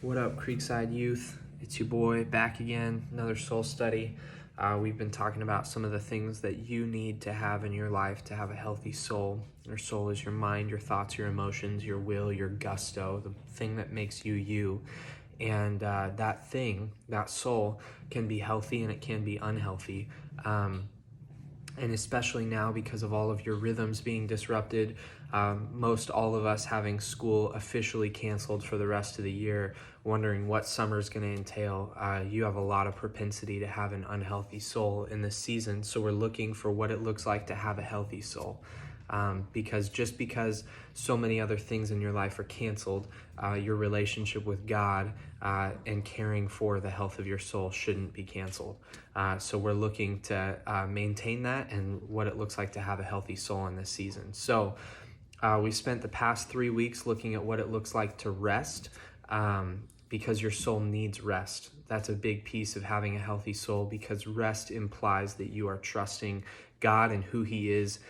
What up, Creekside Youth? It's your boy back again, another soul study. We've been talking about some of the things that you need to have in your life to have a healthy soul. Your soul is your mind, your thoughts, your emotions, your will, your gusto, the thing that makes you you. And that soul, can be healthy and it can be unhealthy. And especially now because of all of your rhythms being disrupted, most all of us having school officially canceled for the rest of the year, wondering what summer's going to entail, you have a lot of propensity to have an unhealthy soul in this season. So we're looking for what it looks like to have a healthy soul. Because just because so many other things in your life are canceled, your relationship with God and caring for the health of your soul shouldn't be canceled. So we're looking to maintain that and what it looks like to have a healthy soul in this season. So we spent the past 3 weeks looking at what it looks like to rest, because your soul needs rest. That's a big piece of having a healthy soul, because rest implies that you are trusting God and who He is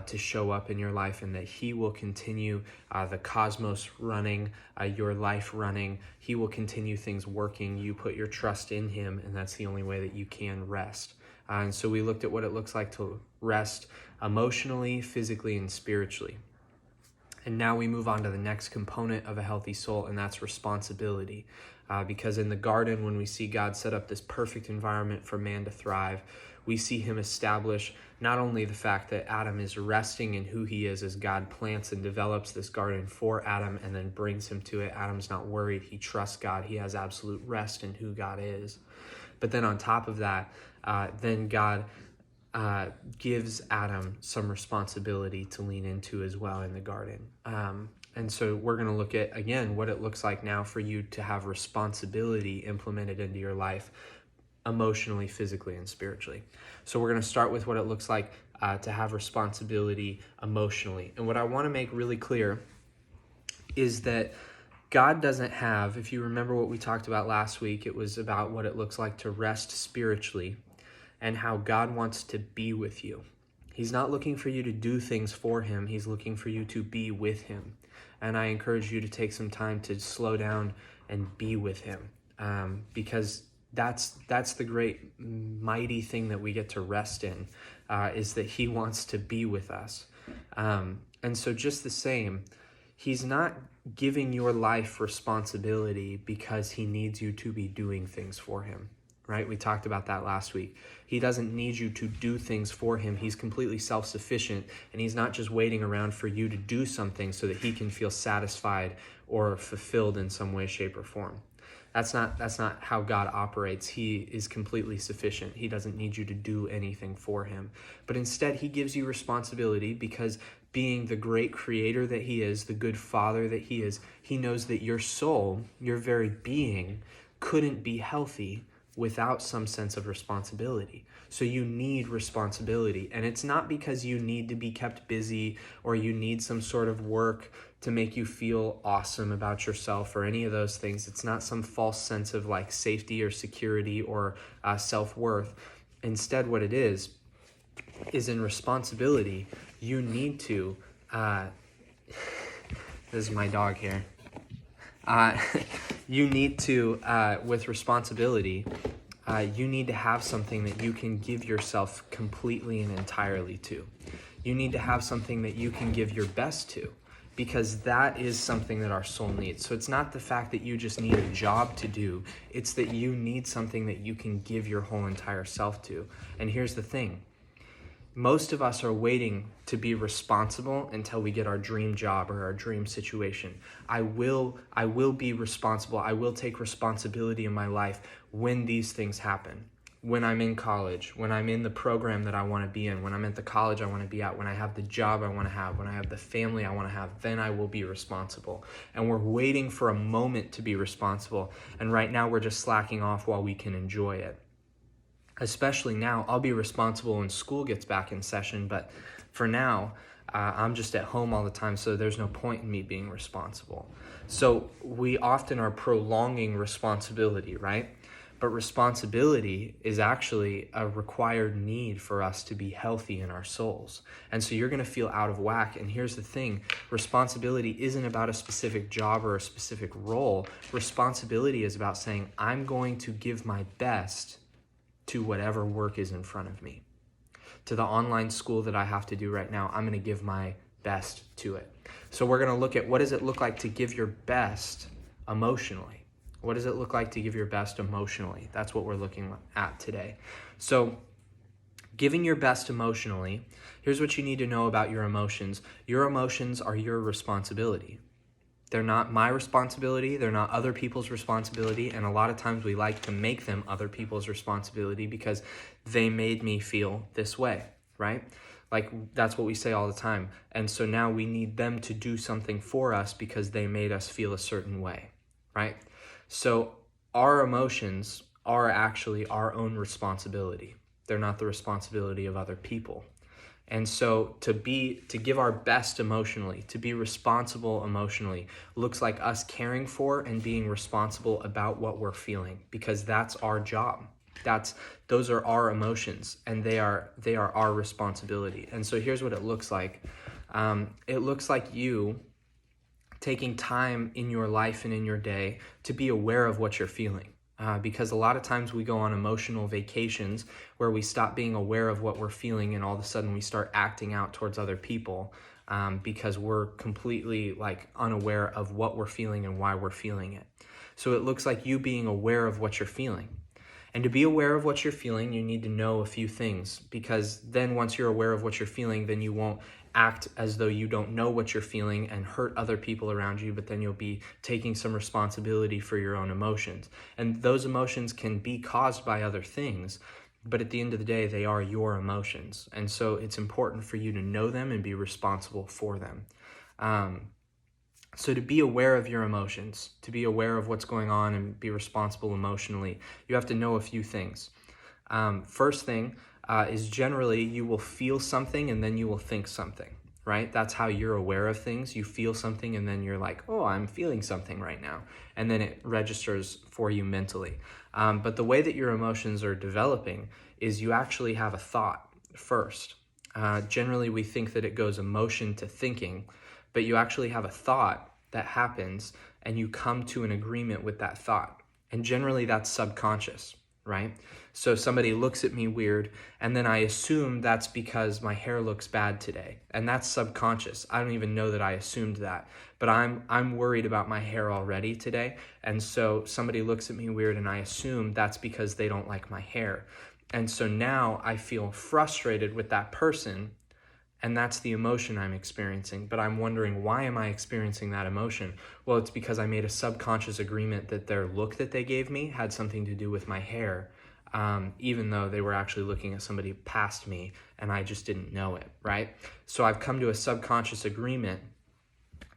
to show up in your life, and that He will continue the cosmos running, your life running. He will continue things working. You put your trust in Him, and that's the only way that you can rest. And so we looked at what it looks like to rest emotionally, physically, and spiritually. And now we move on to the next component of a healthy soul, and that's responsibility. Because in the garden, when we see God set up this perfect environment for man to thrive, we see Him establish not only the fact that Adam is resting in who he is as God plants and develops this garden for Adam and then brings him to it. Adam's not worried. He trusts God. He has absolute rest in who God is. But then on top of that, then God gives Adam some responsibility to lean into as well in the garden. And so we're going to look at, again, what it looks like now for you to have responsibility implemented into your life, emotionally, physically, and spiritually. So we're going to start with what it looks like to have responsibility emotionally. And what I want to make really clear is that God doesn't have, if you remember what we talked about last week, it was about what it looks like to rest spiritually and how God wants to be with you. He's not looking for you to do things for Him. He's looking for you to be with Him. And I encourage you to take some time to slow down and be with Him, because that's the great mighty thing that we get to rest in, is that He wants to be with us. And so just the same, He's not giving your life responsibility because He needs you to be doing things for Him, right? We talked about that last week. He doesn't need you to do things for Him. He's completely self-sufficient, and He's not just waiting around for you to do something so that He can feel satisfied or fulfilled in some way, shape, or form. That's not how God operates. He is completely sufficient. He doesn't need you to do anything for Him. But instead, He gives you responsibility because, being the great creator that He is, the good Father that He is, He knows that your soul, your very being, couldn't be healthy without some sense of responsibility. So you need responsibility. And it's not because you need to be kept busy or you need some sort of work to make you feel awesome about yourself or any of those things. It's not some false sense of like safety or security or self-worth. Instead, what it is in responsibility. You need to, this is my dog here. You need to, with responsibility, you need to have something that you can give yourself completely and entirely to. You need to have something that you can give your best to, because that is something that our soul needs. So it's not the fact that you just need a job to do. It's that you need something that you can give your whole entire self to. And here's the thing. Most of us are waiting to be responsible until we get our dream job or our dream situation. I will be responsible. I will take responsibility in my life when these things happen. When I'm in college, when I'm in the program that I want to be in, when I'm at the college I want to be at, when I have the job I want to have, when I have the family I want to have, then I will be responsible. And we're waiting for a moment to be responsible. And right now we're just slacking off while we can enjoy it. Especially now, I'll be responsible when school gets back in session, but for now, I'm just at home all the time, so there's no point in me being responsible. So we often are prolonging responsibility, right? But responsibility is actually a required need for us to be healthy in our souls. And so you're going to feel out of whack. And here's the thing, responsibility isn't about a specific job or a specific role. Responsibility is about saying, I'm going to give my best to whatever work is in front of me. To the online school that I have to do right now, I'm going to give my best to it. So we're going to look at, what does it look like to give your best emotionally? What does it look like to give your best emotionally? That's what we're looking at today. So giving your best emotionally, here's what you need to know about your emotions. Your emotions are your responsibility. They're not my responsibility. They're not other people's responsibility. And a lot of times we like to make them other people's responsibility because they made me feel this way, right? Like that's what we say all the time. And so now we need them to do something for us because they made us feel a certain way, right? So our emotions are actually our own responsibility. They're not the responsibility of other people. And so to give our best emotionally, to be responsible emotionally, looks like us caring for and being responsible about what we're feeling, because that's our job. Those are our emotions, and they are our responsibility. And so here's what it looks like. It looks like you taking time in your life and in your day to be aware of what you're feeling. Because a lot of times we go on emotional vacations where we stop being aware of what we're feeling, and all of a sudden we start acting out towards other people because we're completely unaware of what we're feeling and why we're feeling it. So it looks like you being aware of what you're feeling. And to be aware of what you're feeling, you need to know a few things, because then once you're aware of what you're feeling, then you won't act as though you don't know what you're feeling and hurt other people around you, but then you'll be taking some responsibility for your own emotions. And those emotions can be caused by other things, but at the end of the day, they are your emotions. And so it's important for you to know them and be responsible for them. So to be aware of your emotions, to be aware of what's going on and be responsible emotionally, you have to know a few things. First thing is generally you will feel something and then you will think something, right? That's how you're aware of things. You feel something and then you're like, oh, I'm feeling something right now. And then it registers for you mentally. But the way that your emotions are developing is you actually have a thought first. Generally, we think that it goes emotion to thinking, but you actually have a thought that happens and you come to an agreement with that thought. And generally that's subconscious, right? So somebody looks at me weird and then I assume that's because my hair looks bad today. And that's subconscious. I don't even know that I assumed that, but I'm worried about my hair already today. And so somebody looks at me weird and I assume that's because they don't like my hair. And so now I feel frustrated with that person. And that's the emotion I'm experiencing. But I'm wondering, why am I experiencing that emotion? Well, it's because I made a subconscious agreement that their look that they gave me had something to do with my hair, even though they were actually looking at somebody past me and I just didn't know it, right? So I've come to a subconscious agreement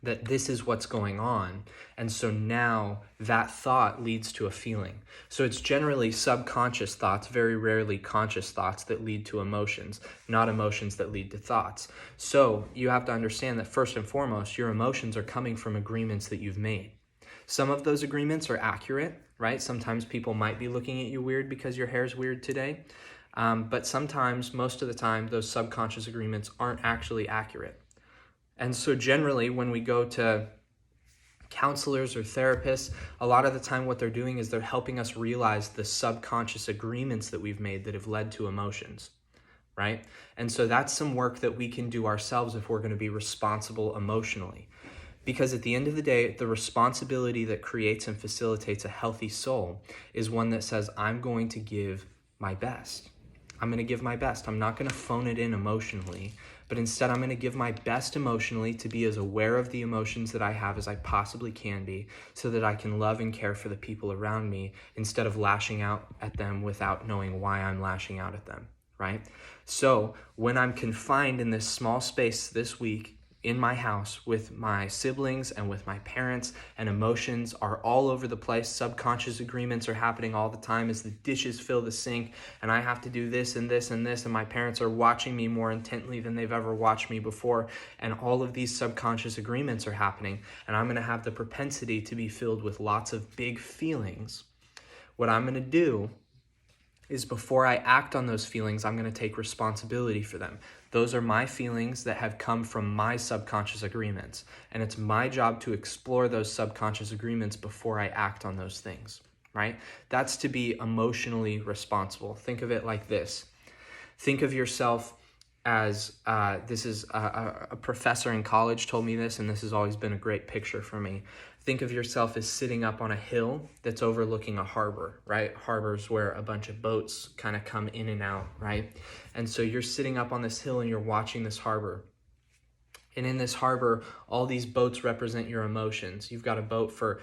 that this is what's going on. And so now that thought leads to a feeling. So it's generally subconscious thoughts, very rarely conscious thoughts, that lead to emotions, not emotions that lead to thoughts. So you have to understand that first and foremost, your emotions are coming from agreements that you've made. Some of those agreements are accurate, right? Sometimes people might be looking at you weird because your hair's weird today. But sometimes, most of the time, those subconscious agreements aren't actually accurate. And so generally, when we go to counselors or therapists, a lot of the time what they're doing is they're helping us realize the subconscious agreements that we've made that have led to emotions, right? And so that's some work that we can do ourselves if we're going to be responsible emotionally. Because at the end of the day, the responsibility that creates and facilitates a healthy soul is one that says, I'm going to give my best. I'm going to give my best. I'm not going to phone it in emotionally, but instead I'm going to give my best emotionally to be as aware of the emotions that I have as I possibly can be, so that I can love and care for the people around me instead of lashing out at them without knowing why I'm lashing out at them, right? So when I'm confined in this small space this week in my house with my siblings and with my parents, and emotions are all over the place, subconscious agreements are happening all the time as the dishes fill the sink and I have to do this and this and this, and my parents are watching me more intently than they've ever watched me before, and all of these subconscious agreements are happening, and I'm going to have the propensity to be filled with lots of big feelings. what I'm going to do is before I act on those feelings, I'm going to take responsibility for them. Those are my feelings that have come from my subconscious agreements. And it's my job to explore those subconscious agreements before I act on those things, right? That's to be emotionally responsible. Think of it like this. Think of yourself as, this is a professor in college told me this, and this has always been a great picture for me. Think of yourself as sitting up on a hill that's overlooking a harbor, right? Harbors where a bunch of boats kind of come in and out, right? And so you're sitting up on this hill and you're watching this harbor. And in this harbor, all these boats represent your emotions. You've got a boat for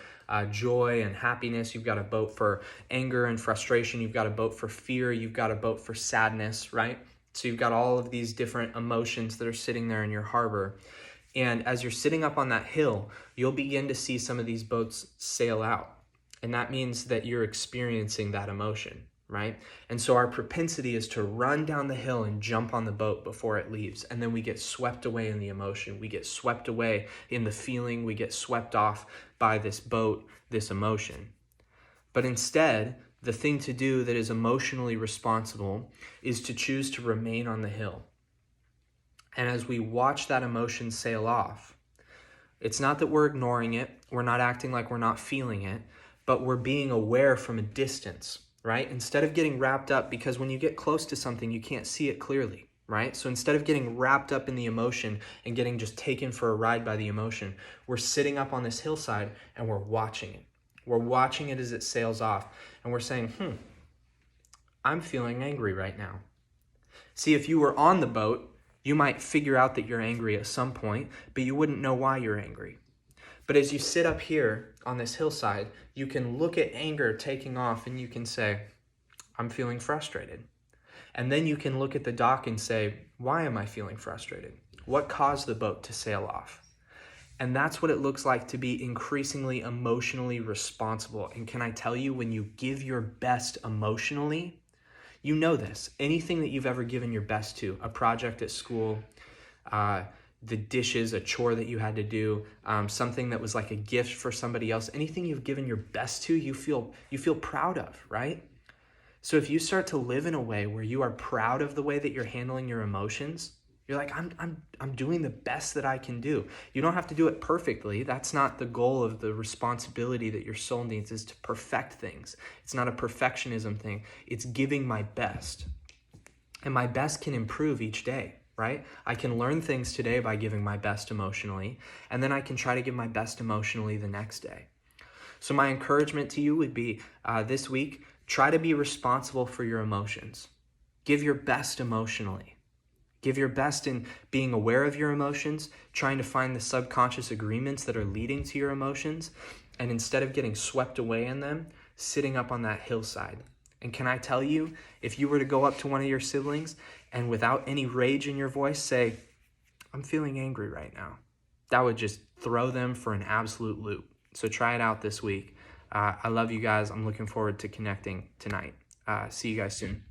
joy and happiness. You've got a boat for anger and frustration. You've got a boat for fear. You've got a boat for sadness, right? So you've got all of these different emotions that are sitting there in your harbor. And as you're sitting up on that hill, you'll begin to see some of these boats sail out. And that means that you're experiencing that emotion, right? And so our propensity is to run down the hill and jump on the boat before it leaves. And then we get swept away in the emotion. We get swept away in the feeling. We get swept off by this boat, this emotion. But instead, the thing to do that is emotionally responsible is to choose to remain on the hill. And as we watch that emotion sail off, it's not that we're ignoring it, we're not acting like we're not feeling it, but we're being aware from a distance, right? Instead of getting wrapped up, because when you get close to something, you can't see it clearly, right? So instead of getting wrapped up in the emotion and getting just taken for a ride by the emotion, we're sitting up on this hillside and we're watching it. We're watching it as it sails off, and we're saying, I'm feeling angry right now. See, if you were on the boat, you might figure out that you're angry at some point, but you wouldn't know why you're angry. But as you sit up here on this hillside, you can look at anger taking off and you can say, I'm feeling frustrated. And then you can look at the dock and say, why am I feeling frustrated? What caused the boat to sail off? And that's what it looks like to be increasingly emotionally responsible. And can I tell you, when you give your best emotionally, you know this. Anything that you've ever given your best to, a project at school, the dishes, a chore that you had to do, something that was like a gift for somebody else, anything you've given your best to, you feel proud of, right? So if you start to live in a way where you are proud of the way that you're handling your emotions, you're like, I'm doing the best that I can do. You don't have to do it perfectly. That's not the goal of the responsibility that your soul needs, is to perfect things. It's not a perfectionism thing. It's giving my best. And my best can improve each day, right? I can learn things today by giving my best emotionally, and then I can try to give my best emotionally the next day. So my encouragement to you would be this week, try to be responsible for your emotions. Give your best emotionally. Give your best in being aware of your emotions, trying to find the subconscious agreements that are leading to your emotions, and instead of getting swept away in them, sitting up on that hillside. And can I tell you, if you were to go up to one of your siblings and without any rage in your voice say, I'm feeling angry right now, that would just throw them for an absolute loop. So try it out this week. I love you guys. I'm looking forward to connecting tonight. See you guys soon.